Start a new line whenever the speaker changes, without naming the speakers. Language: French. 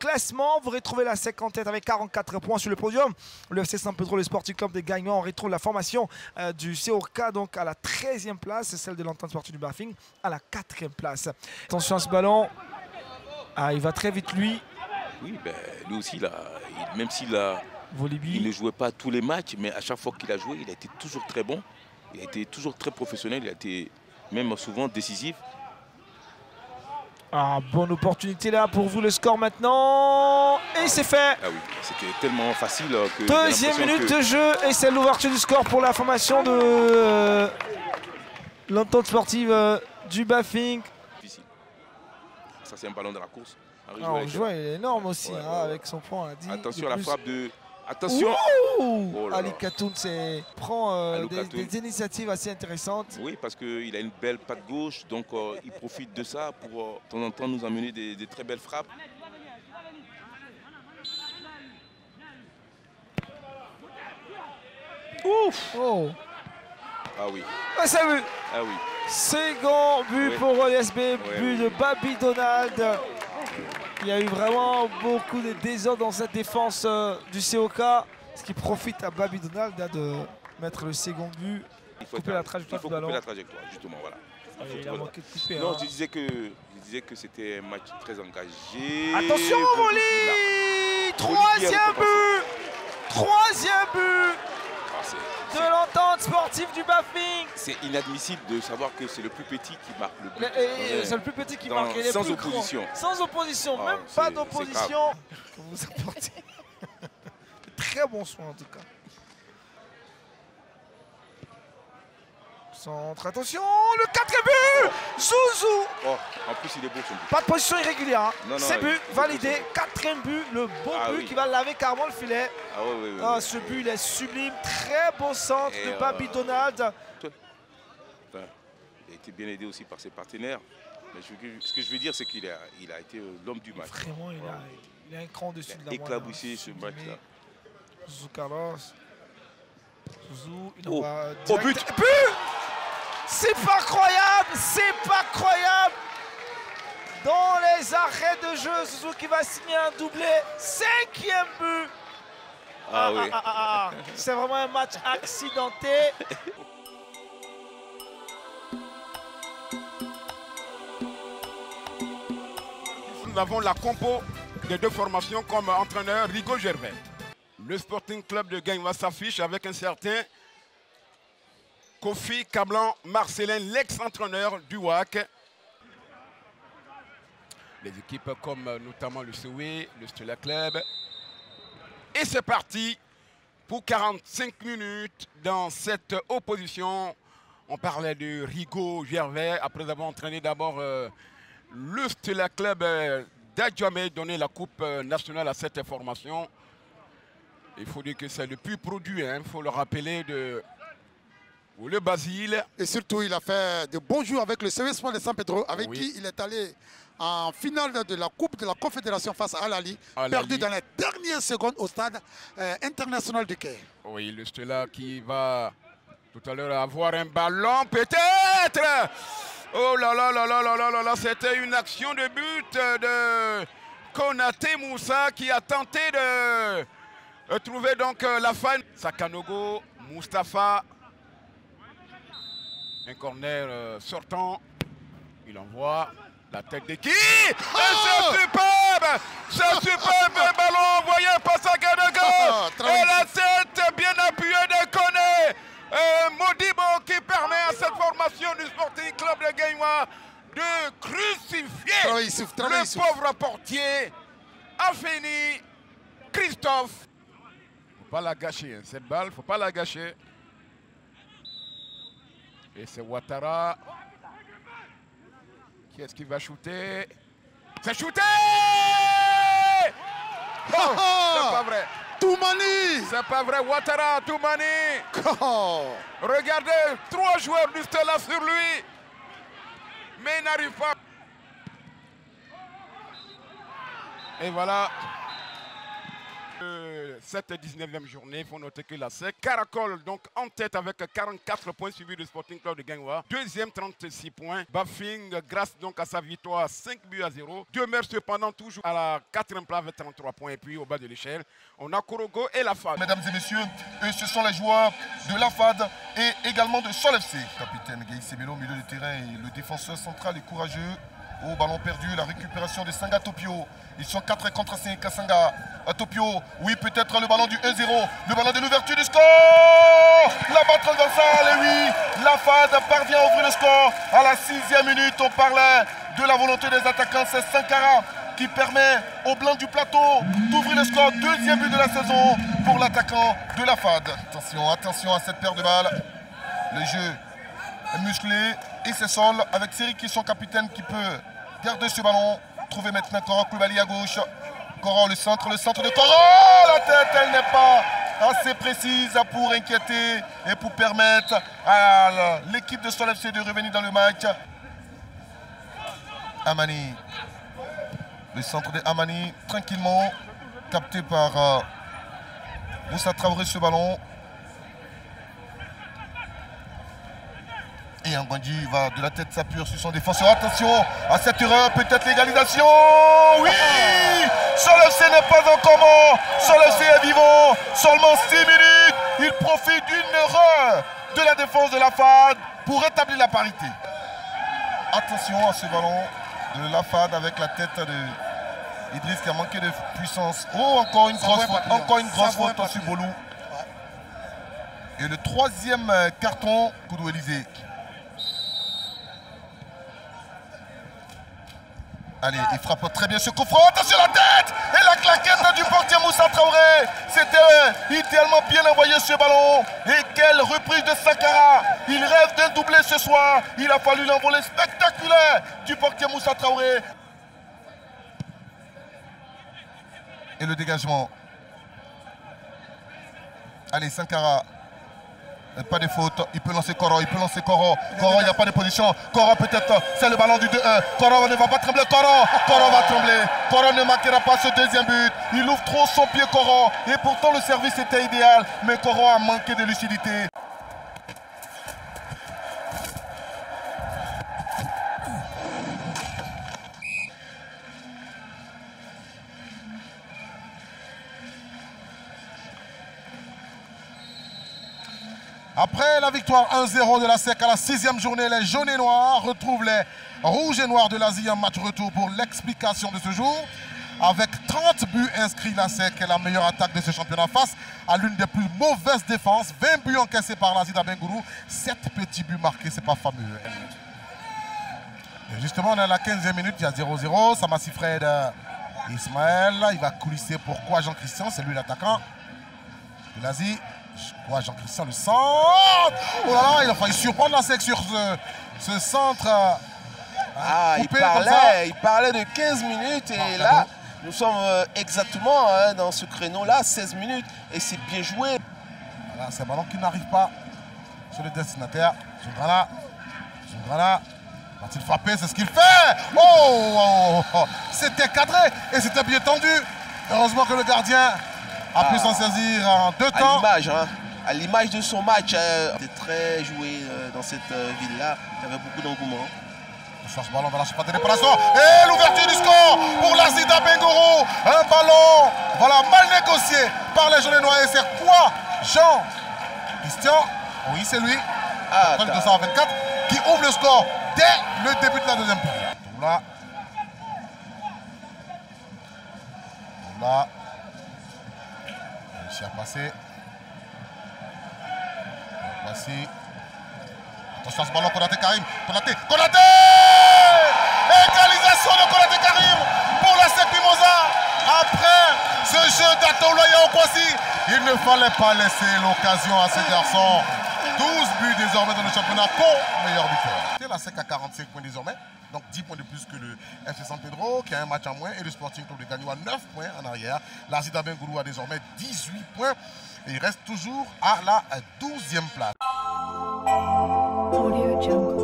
classement. Vous retrouvez la 50e avec 44 points sur le podium. Le FC San Pedro, le Sporting Club des Gagnants, on retrouve la formation du COK donc à la 13e place, celle de l'Entente Sportive du Bafing à la 4e place. Attention à ce ballon. Ah, il va très vite lui.
Oui, ben, lui aussi, même s'il ne jouait pas tous les matchs, mais à chaque fois qu'il a joué, il a été toujours très bon. Il a été toujours très professionnel, il a été même souvent décisif.
Ah, bonne opportunité là pour vous, le score maintenant. Et c'est fait.
Ah oui, c'était tellement facile que...
Deuxième minute de jeu et c'est l'ouverture du score pour la formation de l'Entente Sportive du Bafing.
Ça, c'est un ballon de la course.
Le joueur est énorme aussi, avec son point.
Attention à la frappe de... Attention.
Ali Katoun prend des initiatives assez intéressantes.
Oui, parce qu'il a une belle patte gauche, donc il profite de ça pour de temps en temps nous amener des très belles frappes.
Ouf.
Ah oui.
Ah, ça vu.
Ah oui.
Second but pour l'SB, but de Baby Donald. Il y a eu vraiment beaucoup de désordre dans cette défense du COK, ce qui profite à Baby Donald de mettre le second but.
Il faut
couper la trajectoire du ballon.
Couper la trajectoire, justement, voilà.
Il a manqué de couper.
Non, je disais que c'était un match très engagé.
Attention, volley. Troisième but. Troisième but de l'Entente Sportive du Bafing.
C'est inadmissible de savoir que c'est le plus petit qui marque le but.
C'est le plus petit qui marque.
Sans opposition.
Sans opposition, même pas d'opposition. Vous apportez très bon soin en tout cas. Centre, attention, le 4e but. Zouzou.
Oh, en plus il est beau son but.
Pas de position irrégulière. C'est but validé. 4e but, le beau but qui va laver carrément le filet. Ce but il est sublime. Très beau centre de Baby Donald.
Il a été bien aidé aussi par ses partenaires. Mais ce que je veux dire, c'est qu'il a été l'homme du match.
Vraiment, il a un cran dessus de la moelle.
Éclaboussé ce match-là.
Zouzou Carlos. Zouzou, il
envoie
au but. C'est pas croyable, c'est pas croyable. Dans les arrêts de jeu, Zouzou qui va signer un doublé. 5e but. C'est vraiment un match accidenté.
Nous avons la compo des deux formations comme entraîneur Rigo Gervais. Le Sporting Club de Gagnoa s'affiche avec un certain Kofi Kablan Marcelin, l'ex-entraîneur du WAC. Les équipes comme notamment le COE, le Stella Club. Et c'est parti pour 45 minutes dans cette opposition. On parlait de Rigo Gervais après avoir entraîné d'abord le Stella Club d'Adjamé, donné la Coupe nationale à cette formation. Il faut dire que c'est le plus produit, il faut le rappeler, de le Basile.
Et surtout, il a fait de bons jours avec le CE Sport de San Pedro, avec qui il est allé en finale de la Coupe de la Confédération face à Al-Ali, perdu dans les dernières secondes au stade international de Caire.
Oui, le Stella qui va tout à l'heure avoir un ballon, peut-être. Oh là là là là là là là là, c'était une action de but de Konaté Moussa qui a tenté de trouver donc la fan. Sakanogo, Mustapha. Un corner sortant. Il envoie la tête de qui? C'est superbe! C'est superbe! Un ballon envoyé par Sakanogo! Et la tête bien appuyée de Koné! Modibo qui permet à cette formation du Sporting Club de Gagnoa de crucifier le pauvre portier Afeni Christophe. Faut pas la gâcher, hein. Cette balle, faut pas la gâcher. Et c'est Ouattara. Qui est-ce qui va shooter? C'est shooté! Oh, c'est pas vrai.
Toumani!
C'est pas vrai, Ouattara, Toumani! Regardez, 3 joueurs du Stella sur lui. Mais il n'arrive pas. Et voilà. Cette 19e journée, il faut noter que la SEC caracole donc en tête avec 44 points, suivi du Sporting Club de Gagnoa. Deuxième, 36 points. Bafing, grâce donc à sa victoire 5-0, demeure cependant toujours à la 4e place avec 33 points. Et puis au bas de l'échelle, on a Korogo et la FAD.
Mesdames et messieurs, ce sont les joueurs de la FAD et également de Sol FC. Capitaine Gaï Sebelo au milieu du terrain et le défenseur central est courageux. Au ballon perdu, la récupération de Sanga Topio. Ils sont 4 contre 5 à Sanga. À Topio, oui, peut-être le ballon du 1-0. Le ballon de l'ouverture du score. La balle transversale, et oui, la FAD parvient à ouvrir le score. À la 6e minute, on parlait de la volonté des attaquants. C'est Sankara qui permet au blanc du plateau d'ouvrir le score. Deuxième but de la saison pour l'attaquant de la FAD. Attention, attention à cette paire de balles. Le jeu est musclé et c'est Sol avec Séri qui est son capitaine qui peut garder ce ballon. Trouver maintenant Koro Koulibaly à gauche. Koro, le centre de Koro. La tête, elle n'est pas assez précise pour inquiéter et pour permettre à l'équipe de Sol FC de revenir dans le match. Amani. Le centre de Amani, tranquillement, capté par Moussa Traoré ce ballon. Et Ngandji va de la tête s'appuyer sur son défenseur. Attention à cette erreur, peut-être l'égalisation. Oui, Sol FC n'est pas encore mort. Sol FC est vivant. Seulement 6 minutes. Il profite d'une erreur de la défense de la FAD pour rétablir la parité. Attention à ce ballon de la FAD avec la tête de Idriss qui a manqué de puissance. Oh, encore une grosse faute. Encore une grosse faute sur Bolou. Et le 3e carton, Koudou Élysée. Allez, il frappe très bien ce coup franc. Attention la tête et la claquette du portier Moussa Traoré. C'était idéalement bien envoyé ce ballon. Et quelle reprise de Sankara. Il rêve d'un doublé ce soir. Il a fallu l'envoler spectaculaire du portier Moussa Traoré. Et le dégagement. Allez, Sankara. Pas de faute, il peut lancer Koro, Koro, il n'y a pas de position. Koro peut-être, c'est le ballon du 2-1. Koro ne va pas trembler, Koro va trembler. Koro ne marquera pas ce deuxième but. Il ouvre trop son pied, Koro. Et pourtant le service était idéal, mais Koro a manqué de lucidité. Après la victoire 1-0 de la SEC à la 6e journée, les jaunes et noirs retrouvent les rouges et noirs de l'Asie en match retour pour l'explication de ce jour. Avec 30 buts inscrits, la SEC est la meilleure attaque de ce championnat face à l'une des plus mauvaises défenses. 20 buts encaissés par l'Asie d'Abengourou, 7 petits buts marqués, c'est pas fameux. Et justement, on est à la 15e minute, il y a 0-0. Samassi Fred Ismaël, il va coulisser pourquoi Jean-Christian, c'est lui l'attaquant de l'Asie. Jean-Christian le centre. Oh là là, il a failli surprendre la SEC sur ce centre.
Il parlait de 15 minutes et là, nous sommes exactement dans ce créneau-là, 16 minutes et c'est bien joué.
Voilà, c'est un ballon qui n'arrive pas sur le destinataire. Zungrana va-t-il frapper? C'est ce qu'il fait. C'était cadré et c'était bien tendu. Heureusement que le gardien a pu s'en saisir en 2 temps.
À l'image de son match, c'était très joué dans cette ville-là. Il y avait beaucoup d'engouement.
On cherche le ballon dans la surface de réparation. Et l'ouverture du score pour l'Asie d'Abengourou. Un ballon mal négocié par les jaunes et noirs. Et c'est quoi? Jean-Christian, oui c'est lui, 224, qui ouvre le score dès le début de la deuxième période. Là. Réussi à passer. Attention à ce ballon, Konaté Karim. Konaté Égalisation de Konaté Karim pour la SEC Mimosa. Après ce jeu d'Atoloya Okwasi, il ne fallait pas laisser l'occasion à ce garçon. 12 buts désormais dans le championnat, co-meilleur buteur. La SEC a 45 points désormais, donc 10 points de plus que le FC San Pedro qui a un match en moins et le Sporting Club de Gagnoa 9 points en arrière. L'Asie d'Abengourou a désormais 18 points et il reste toujours à la 12e place. Audio Jungle.